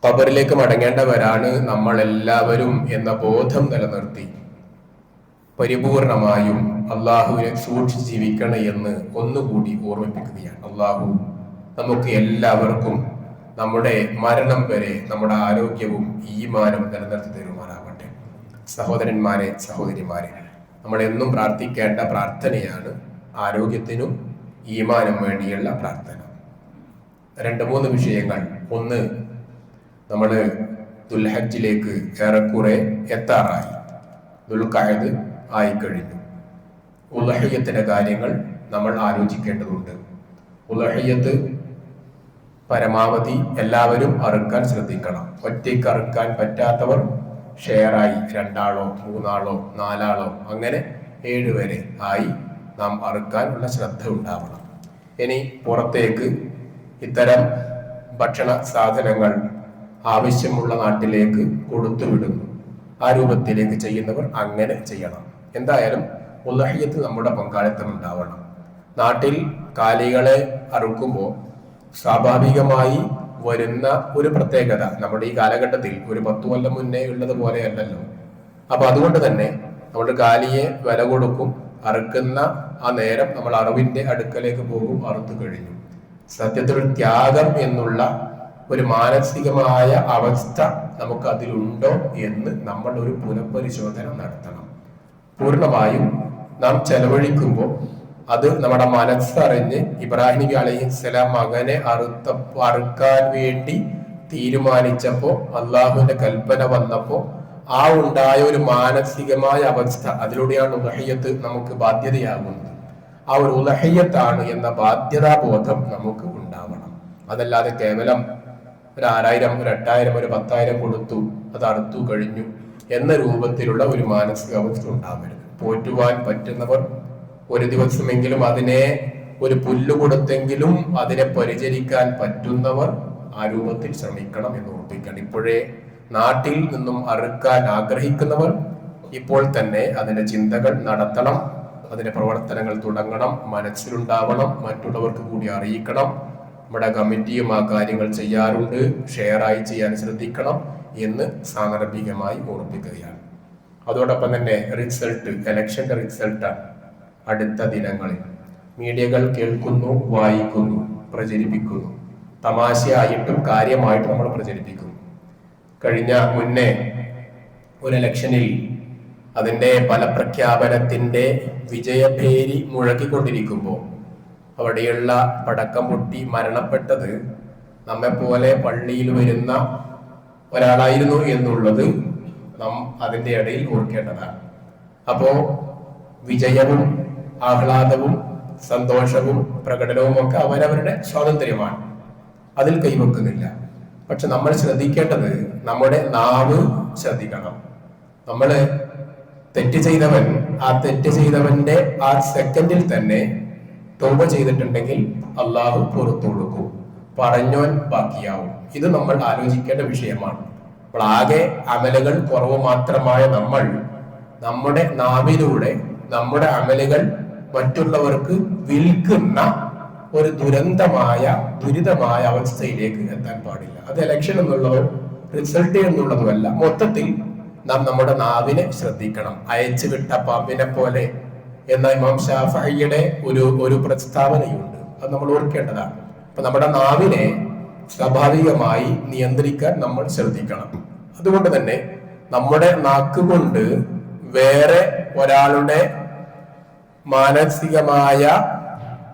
ഖബറിലേക്ക് മടങ്ങേണ്ടവരാണ് നമ്മൾ എല്ലാവരും എന്ന ബോധം നിലനിർത്തി പരിപൂർണമായും അള്ളാഹുവിനെ സൂക്ഷിച്ച് ജീവിക്കണം എന്ന് ഒന്നുകൂടി ഓർമ്മിപ്പിക്കുകയാണ്. അള്ളാഹു നമുക്ക് എല്ലാവർക്കും നമ്മുടെ മരണം വരെ നമ്മുടെ ആരോഗ്യവും ഈമാനും നിലനിർത്തി തരുമാറാവട്ടെ. സഹോദരന്മാരെ, സഹോദരിമാരെ, നമ്മൾ എന്നും പ്രാർത്ഥിക്കേണ്ട പ്രാർത്ഥനയാണ് ആരോഗ്യത്തിനും ഈമാനും വേണ്ടിയുള്ള പ്രാർത്ഥന. 2-3 വിഷയങ്ങൾ. ഒന്ന്, നമ്മൾ ദുൽഹജ്ജിലേക്ക് ഏറെക്കുറെ എത്താറായി, ദുൽഖഅദ് ആയിക്കഴിഞ്ഞു. ഉളഹിയ്യത്തിന്റെ കാര്യങ്ങൾ നമ്മൾ ആലോചിക്കേണ്ടതുണ്ട്. ഉളഹിയ്യത്ത് പരമാവധി എല്ലാവരും അറുക്കാൻ ശ്രദ്ധിക്കണം. ഒറ്റയ്ക്ക് അറുക്കാൻ പറ്റാത്തവർ ഷെയറായി 2 ആളോ 3 ആളോ 4 ആളോ അങ്ങനെ 7 വരെ ആയി നാം അറുക്കാനുള്ള ശ്രദ്ധ ഉണ്ടാവണം. ഇനി പുറത്തേക്ക് ഇത്തരം ഭക്ഷണ സാധനങ്ങൾ ആവശ്യമുള്ള നാട്ടിലേക്ക് കൊടുത്തുവിടുന്നു, ആ രൂപത്തിലേക്ക് ചെയ്യുന്നവർ അങ്ങനെ ചെയ്യണം. എന്തായാലും ഉളഹിയ്യത്ത് നമ്മുടെ പങ്കാളിത്തം ഉണ്ടാവണം. നാട്ടിൽ കാലികളെ അറുക്കുമ്പോൾ സ്വാഭാവികമായി വരുന്ന ഒരു പ്രത്യേകത നമ്മുടെ ഈ കാലഘട്ടത്തിൽ ഒരു 10 കൊല്ലം മുന്നേ ഉള്ളത് പോലെയല്ലല്ലോ. അപ്പൊ അതുകൊണ്ട് തന്നെ നമ്മുടെ കാലിയെ വില കൊടുക്കും, അറുക്കുന്ന ആ നേരം നമ്മൾ അറിവിന്റെ അടുക്കലേക്ക് പോകും, അറുത്തു കഴിഞ്ഞു. സത്യത്തിൽ ത്യാഗം എന്നുള്ള ഒരു മാനസികമായ അവസ്ഥ നമുക്ക് അതിലുണ്ടോ എന്ന് നമ്മൾ ഒരു പുനഃപരിശോധന നടത്തണം. പൂർണ്ണമായും നാം ചെലവഴിക്കുമ്പോൾ അത് നമ്മുടെ മനസ്സറിഞ്ഞ് ഇബ്രാഹിം നബി അലൈഹിസ്സലാം മകനെ അറുക്കാൻ വേണ്ടി തീരുമാനിച്ചപ്പോ, അള്ളാഹുവിന്റെ കൽപ്പന വന്നപ്പോ ആ ഉണ്ടായ ഒരു മാനസികമായ അവസ്ഥ, അതിലൂടെയാണ് ഉളഹിയ്യത്ത് നമുക്ക് ബാധ്യതയാകുന്നത്. ആ ഒരു ഉളഹിയ്യത്താണ് എന്ന ബാധ്യതാബോധം നമുക്ക് ഉണ്ടാവണം. അതല്ലാതെ കേവലം ഒരു 6000, ഒരു 8000, ഒരു 10,000 കൊടുത്തു, അത് അറുത്തു കഴിഞ്ഞു എന്ന രൂപത്തിലുള്ള ഒരു മാനസികാവസ്ഥ ഉണ്ടാവരുത്. പോറ്റുവാൻ പറ്റുന്നവർ ഒരു ദിവസമെങ്കിലും അതിനെ ഒരു പുല്ല് കൊടുത്തെങ്കിലും അതിനെ പരിചരിക്കാൻ പറ്റുന്നവർ ആ രൂപത്തിൽ ശ്രമിക്കണം എന്ന് ഓർപ്പിക്കണം. ഇപ്പോഴേ നാട്ടിൽ നിന്നും അറുക്കാൻ ആഗ്രഹിക്കുന്നവർ ഇപ്പോൾ തന്നെ അതിന്റെ ചിന്തകൾ നടത്തണം, അതിന്റെ പ്രവർത്തനങ്ങൾ തുടങ്ങണം, മനസ്സിലുണ്ടാവണം, മറ്റുള്ളവർക്ക് കൂടി അറിയിക്കണം. നമ്മുടെ കമ്മിറ്റിയും ആ കാര്യങ്ങൾ ചെയ്യാറുണ്ട്, ഷെയറായി ചെയ്യാൻ ശ്രദ്ധിക്കണം എന്ന് സാന്ദർഭികമായി ഓർപ്പിക്കുകയാണ്. അതോടൊപ്പം തന്നെ ഇലക്ഷന്റെ റിസൾട്ടാണ് അടുത്ത ദിനങ്ങളിൽ മീഡിയകൾ കേൾക്കുന്നു, വായിക്കുന്നു, പ്രചരിപ്പിക്കുന്നു. തമാശയായിട്ടും കാര്യമായിട്ടും നമ്മൾ പ്രചരിപ്പിക്കുന്നു. കഴിഞ്ഞ മുന്നേ ഒരു ഇലക്ഷനിൽ അതിന്റെ ഫലപ്രഖ്യാപനത്തിന്റെ വിജയഭേരി മുഴക്കിക്കൊണ്ടിരിക്കുമ്പോൾ അവിടെയുള്ള പടക്കം പൊട്ടി മരണപ്പെട്ടത് നമ്മെപ്പോലെ പള്ളിയിൽ വരുന്ന ഒരാളായിരുന്നു എന്നുള്ളത് നാം അതിന്റെ ഇടയിൽ ഓർക്കേണ്ടതാണ്. അപ്പോ വിജയവും ആഹ്ലാദവും സന്തോഷവും പ്രകടനവും ഒക്കെ അവരവരുടെ സ്വാതന്ത്ര്യമാണ്, അതിൽ കൈവെക്കുന്നില്ല. പക്ഷെ നമ്മൾ ശ്രദ്ധിക്കേണ്ടത് നമ്മുടെ നാവ് ശ്രദ്ധിക്കണം. നമ്മള് തെറ്റ് ചെയ്തവൻ ആ തെറ്റ് ചെയ്തവന്റെ ആ സെക്കൻഡിൽ തന്നെ തൗബ ചെയ്തിട്ടുണ്ടെങ്കിൽ അള്ളാഹു പുറത്തു കൊടുക്കും, പറഞ്ഞോൻ ബാക്കിയാവും. ഇത് നമ്മൾ ആലോചിക്കേണ്ട വിഷയമാണ്. അപ്പോൾ ആകെ അമലുകൾ കുറവ് മാത്രമായ നമ്മൾ നമ്മുടെ നാവിലൂടെ നമ്മുടെ അമലുകൾ മറ്റുള്ളവർക്ക് വിൽക്കുന്ന ഒരു ദുരിതമായ അവസ്ഥയിലേക്ക് എത്താൻ പാടില്ല. അത് ഇലക്ഷൻ എന്നുള്ളതോ റിസൾട്ട് എന്നുള്ളതുമല്ല. മൊത്തത്തിൽ നാം നമ്മുടെ നാവിനെ ശ്രദ്ധിക്കണം. അയച്ചു വിട്ട പാമ്പിനെ പോലെ എന്ന ഇമാം ഷാഫിഈയുടെ ഒരു പ്രസ്താവനയുണ്ട്. അത് നമ്മൾ ഓർക്കേണ്ടതാണ്. അപ്പൊ നമ്മുടെ നാവിനെ സ്വാഭാവികമായി നിയന്ത്രിക്കാൻ നമ്മൾ ശ്രദ്ധിക്കണം. അതുകൊണ്ട് തന്നെ നമ്മുടെ നാക്കുകൊണ്ട് വേറെ ഒരാളുടെ മാനസികമായ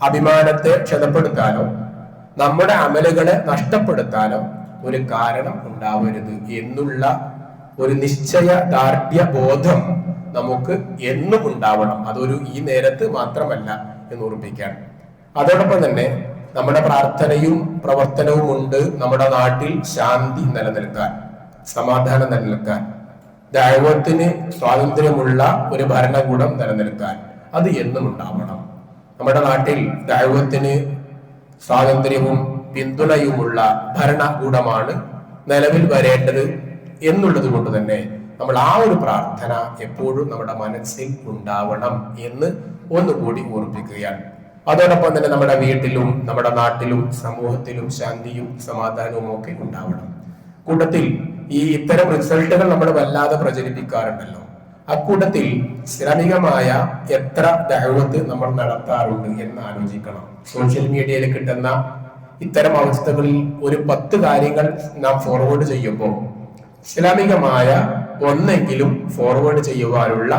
അഭിമാനത്തെ ക്ഷതപ്പെടുത്താനോ നമ്മുടെ അമലുകളെ നഷ്ടപ്പെടുത്താനോ ഒരു കാരണം ഉണ്ടാവരുത് എന്നുള്ള ഒരു നിശ്ചയദാർഢ്യ ബോധം നമുക്ക് എന്നും ഉണ്ടാവണം. അതൊരു ഈ നേരത്ത് മാത്രമല്ല എന്ന് ഓർമ്മിക്കാൻ. അതോടൊപ്പം തന്നെ നമ്മുടെ പ്രാർത്ഥനയും പ്രവർത്തനവും ഉണ്ട് നമ്മുടെ നാട്ടിൽ ശാന്തി നിലനിൽക്കാൻ, സമാധാനം നിലനിൽക്കാൻ, ദഅവത്തിന് സ്വാതന്ത്ര്യമുള്ള ഒരു ഭരണകൂടം നിലനിൽക്കാൻ. അത് എന്നും ഉണ്ടാവണം. നമ്മുടെ നാട്ടിൽ ദഅവത്തിന് സ്വാതന്ത്ര്യവും പിന്തുണയുമുള്ള ഭരണകൂടമാണ് നിലവിൽ വരേണ്ടത് എന്നുള്ളത് കൊണ്ട് തന്നെ നമ്മൾ ആ ഒരു പ്രാർത്ഥന എപ്പോഴും നമ്മുടെ മനസ്സിൽ ഉണ്ടാവണം എന്ന് ഒന്നുകൂടി ഓർമ്മിക്കുകയാണ്. അതോടൊപ്പം തന്നെ നമ്മുടെ വീട്ടിലും നമ്മുടെ നാട്ടിലും സമൂഹത്തിലും ശാന്തിയും സമാധാനവും ഒക്കെ ഉണ്ടാവണം. കൂട്ടത്തിൽ ഈ ഇത്തരം റിസൾട്ടുകൾ നമ്മൾ വല്ലാതെ പ്രചരിപ്പിക്കാറുണ്ടല്ലോ. അക്കൂട്ടത്തിൽ ഇസ്ലാമികമായ എത്ര ദഅവത്ത് നമ്മൾ നടത്താറുണ്ട് എന്ന് ആലോചിക്കണം. സോഷ്യൽ മീഡിയയിൽ കിട്ടുന്ന ഇത്തരം അവസ്ഥകളിൽ ഒരു 10 കാര്യങ്ങൾ നാം ഫോർവേഡ് ചെയ്യുമ്പോൾ ഇസ്ലാമികമായ ഒന്നെങ്കിലും ഫോർവേഡ് ചെയ്യുവാനുള്ള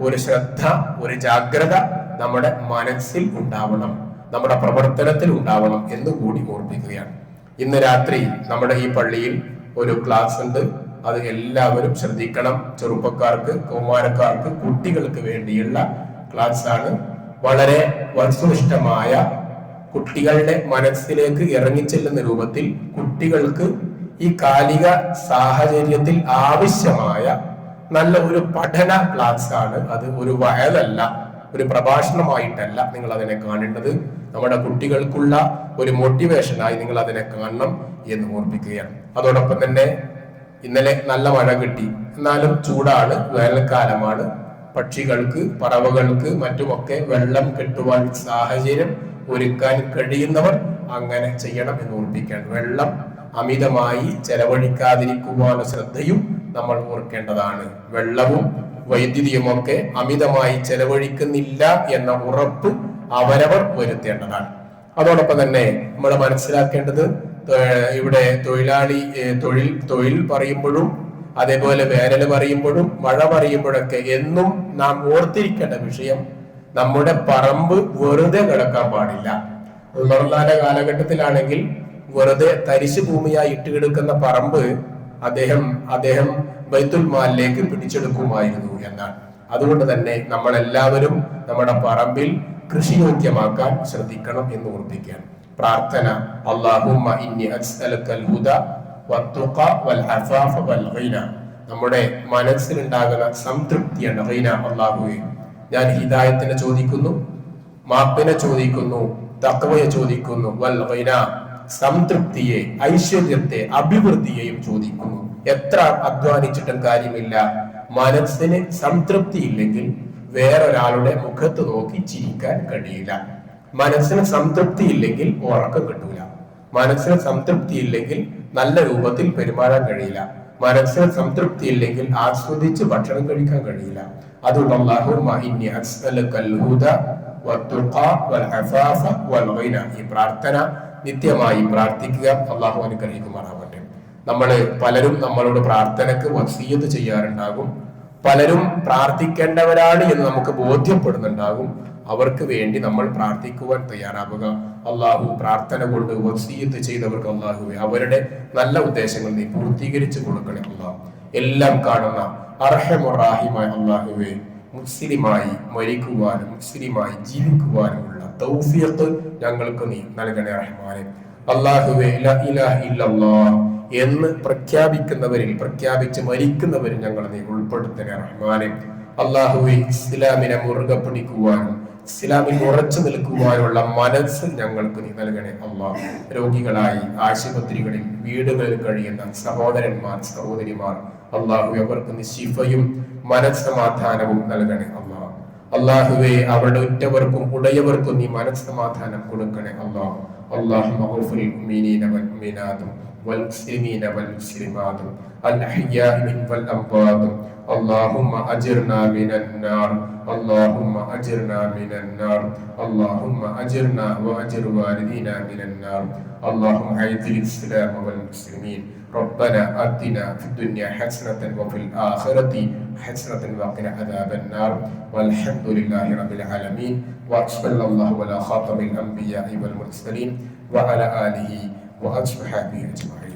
ഒരു ശ്രദ്ധ, ഒരു ജാഗ്രത നമ്മുടെ മനസ്സിൽ ഉണ്ടാവണം, നമ്മുടെ പ്രവർത്തനത്തിൽ ഉണ്ടാവണം എന്ന് കൂടി ഓർമ്മിക്കുകയാണ്. ഇന്ന് രാത്രി നമ്മുടെ ഈ പള്ളിയിൽ ഒരു ക്ലാസ് ഉണ്ട്. അത് എല്ലാവരും ശ്രദ്ധിക്കണം. ചെറുപ്പക്കാർക്ക്, കൗമാരക്കാർക്ക്, കുട്ടികൾക്ക് വേണ്ടിയുള്ള ക്ലാസ് ആണ്. വളരെ വസ്തുനിഷ്ഠമായ കുട്ടികളുടെ മനസ്സിലേക്ക് ഇറങ്ങിച്ചെല്ലുന്ന രൂപത്തിൽ കുട്ടികൾക്ക് ഈ കാലിക സാഹചര്യത്തിൽ ആവശ്യമായ നല്ല ഒരു പഠന ക്ലാസ് ആണ്. അത് ഒരു വയലല്ല, ഒരു പ്രഭാഷണമായിട്ടല്ല നിങ്ങൾ അതിനെ കാണേണ്ടത്. നമ്മുടെ കുട്ടികൾക്കുള്ള ഒരു മോട്ടിവേഷനായി നിങ്ങൾ അതിനെ കാണണം എന്ന് ഓർമ്മിക്കുകയാണ്. അതോടൊപ്പം തന്നെ ഇന്നലെ നല്ല മഴ കിട്ടി, എന്നാലും ചൂടാണ്, വേനൽക്കാലമാണ്. പക്ഷികൾക്ക്, പറവകൾക്ക് മറ്റുമൊക്കെ വെള്ളം കെട്ടുവാൻ സാഹചര്യം ഒരുക്കാൻ കഴിയുന്നവർ അങ്ങനെ ചെയ്യണം എന്ന് ഓർമ്മിക്കുകയാണ്. വെള്ളം അമിതമായി ചെലവഴിക്കാതിരിക്കുവാനുള്ള ശ്രദ്ധയും നമ്മൾ ഓർക്കേണ്ടതാണ്. വെള്ളവും വൈദ്യുതിയും ഒക്കെ അമിതമായി ചെലവഴിക്കുന്നില്ല എന്ന ഉറപ്പ് അവരവർ വരുത്തേണ്ടതാണ്. അതോടൊപ്പം തന്നെ നമ്മൾ മനസ്സിലാക്കേണ്ടത് ഇവിടെ തൊഴിൽ പറയുമ്പോഴും അതേപോലെ വേനൽ പറയുമ്പോഴും മഴ പറയുമ്പോഴൊക്കെ എന്നും നാം ഓർത്തിരിക്കേണ്ട വിഷയം, നമ്മുടെ പറമ്പ് വെറുതെ കിടക്കാൻ പാടില്ല. ഉമർലാന്റെ കാലഘട്ടത്തിലാണെങ്കിൽ വെറുതെ തരിശു ഭൂമിയായി ഇട്ടുകിടക്കുന്ന പറമ്പ് അദ്ദേഹം ബൈത്തുൽ മാലിലേക്ക് പിടിച്ചെടുക്കുമായിരുന്നു എന്നാണ്. അതുകൊണ്ട് തന്നെ നമ്മൾ എല്ലാവരും നമ്മുടെ പറമ്പിൽ കൃഷിയോഗ്യമാക്കാൻ ശ്രദ്ധിക്കണം എന്ന് ഓർമ്മിക്കുകയാണ്. പ്രാർത്ഥന, അല്ലാഹുമ്മ ഇന്നി അസ്അലുക്കൽ ഹുദ വത്തുഖ വൽ അഫാഫ വൽ ഗിന. നമ്മുടെ മനസ്സിലുണ്ടാകുന്ന സംതൃപ്തിയാണ് ഗിന. അല്ലാഹുവേ, ഞാൻ ഹിദായത്തിനെ ചോദിക്കുന്നു, മാപ്പിനെ ചോദിക്കുന്നു, തഖ്വയെ ചോദിക്കുന്നു, വൽ ഗിന, സംതൃപ്തിയെ, ഐശ്വര്യത്തെ, അഭിവൃദ്ധിയെയും ചോദിക്കുന്നു. എത്ര അധ്വാനിച്ചിട്ടും കാര്യമില്ല, മനസ്സിന് സംതൃപ്തി ഇല്ലെങ്കിൽ വേറൊരാളുടെ മുഖത്ത് നോക്കി ചിരിക്കാൻ കഴിയില്ല. മനസ്സിന് സംതൃപ്തി ഇല്ലെങ്കിൽ ഉറക്കം കിട്ടൂല. മനസ്സിന് സംതൃപ്തി ഇല്ലെങ്കിൽ നല്ല രൂപത്തിൽ പെരുമാറാൻ കഴിയില്ല. മനസ്സിന് സംതൃപ്തി ഇല്ലെങ്കിൽ ആസ്വദിച്ച് ഭക്ഷണം കഴിക്കാൻ കഴിയില്ല. അതുകൊണ്ട് അല്ലാഹുമ്മ ഇന്നി അസ്അലുക്കൽ ഹുദ വത്തുഖ വൽ അഫാഫ വൽ ഗിന, ഈ പ്രാർത്ഥന നിത്യമായി പ്രാർത്ഥിക്കുക. അള്ളാഹു അനുഗ്രഹിക്കുമാറാവട്ടെ. പലരും നമ്മളോട് പ്രാർത്ഥനക്ക് വസിയ്യത്ത് ചെയ്യാറുണ്ടാകും. പലരും പ്രാർത്ഥിക്കേണ്ടവരാണ് എന്ന് നമുക്ക് ബോധ്യപ്പെടുന്നുണ്ടാകും. അവർക്ക് വേണ്ടി നമ്മൾ പ്രാർത്ഥിക്കുവാൻ തയ്യാറാവുക. അള്ളാഹു പ്രാർത്ഥന കൊണ്ട് വസിയ്യത്ത് ചെയ്തവർക്ക് അള്ളാഹുവെ അവരുടെ നല്ല ഉദ്ദേശങ്ങൾ നീ പൂർത്തീകരിച്ചു കൊടുക്കണേ. അള്ളാഹു എല്ലാം കാണുന്ന അർഹമുറാഹിമായ അള്ളാഹുവെ, മുസ്ലിമായി മരിക്കുവാനും മുസ്ലിമായി ജീവിക്കുവാനുമുള്ള തൗഫീഖ് ഞങ്ങൾക്ക് നീ നൽകണേ റഹ്മാനെ. അല്ലാഹുവേ, ലാ ഇലാഹ ഇല്ലല്ലാഹ് എന്ന് പ്രഖ്യാപിച്ച് മരിക്കുന്നവരിൽ ഞങ്ങളെ നീ ഉൾപ്പെടുത്തണേ റഹ്മാനെ. അല്ലാഹുവേ, ഇസ്ലാമിനെ മുറുകെ പിടിക്കുവാനും ഇസ്ലാമിൽ ഉറച്ചു നിൽക്കുവാനുള്ള മനസ്സ് ഞങ്ങൾക്ക് നീ നൽകണേ അല്ലാഹ്. രോഗികളായി ആശുപത്രികളിൽ വീടുകളിൽ കഴിയുന്ന സഹോദരന്മാർ സഹോദരിമാർ അള്ളാഹു അവർക്ക് നീ ശിഫയും മനസ്സമാധാനവും നൽകണേ അല്ലാഹ്. അള്ളാഹുവെ അവരുടെ ഉറ്റവർക്കും ഉടയവർക്കും നീ മനസ്സമാധാനം കൊടുക്കണേ അല്ലാഹ്. اللهم اغفر للمؤمنين والمؤمنات والمسلمين والمسلمات الأحياء منهم والأموات اللهم أجرنا من النار اللهم أجرنا من النار اللهم أجرنا وأجر والدينا من النار اللهم أعز الإسلام والمسلمين ربنا آتنا في الدنيا حسنة وفي الآخرة حسنة وقنا عذاب النار والحمد لله رب العالمين وصلى الله على خاتم الأنبياء والمرسلين وعلى آله وأصحابه أجمعين.